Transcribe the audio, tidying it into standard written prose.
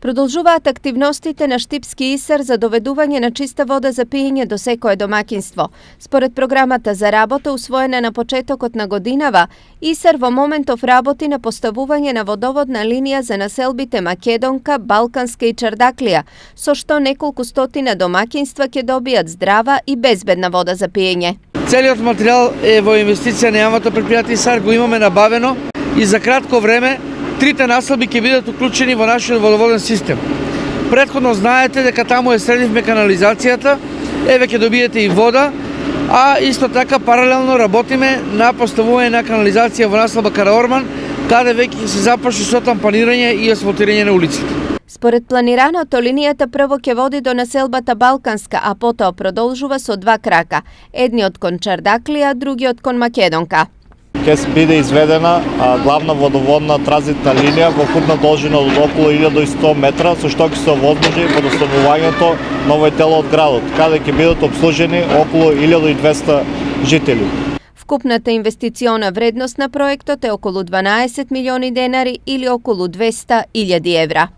Продолжуваат активностите на Штипски Исар за доведување на чиста вода за пиење до секое домакинство. Според програмата за работа усвоена на почетокот на годинава, Исар во моментов работи на поставување на водоводна линија за населбите Македонка, Балканска и Чардаклија, со што неколку стотина домакинства ќе добијат здрава и безбедна вода за пиење. Целиот материјал е во инвестиција на јавното предпријатие Исар, го имаме набавено и за кратко време трите населби ќе бидат уклучени во нашиот водоводен систем. Претходно знаете дека таму е средивме канализацијата, еве ќе добиете и вода, а исто така паралелно работиме на поставување на канализација во населба Караорман, каде веќе ќе се започне со тампонирање и асфалтирање на улиците. Според планираното, линијата прво ќе води до населбата Балканска, а потоа продолжува со два крака, едниот кон Чардаклија, другиот кон Македонка. Ќе биде изведена главна водоводна транзитна линија во купна должина од околу 1100 метра, со што ќе се овозможи водоснабдувањето на овој дел од градот, каде ќе бидат обслужени околу 1200 жители. Вкупната инвестициона вредност на проектот е околу 12 милиони денари или околу 200.000 евра.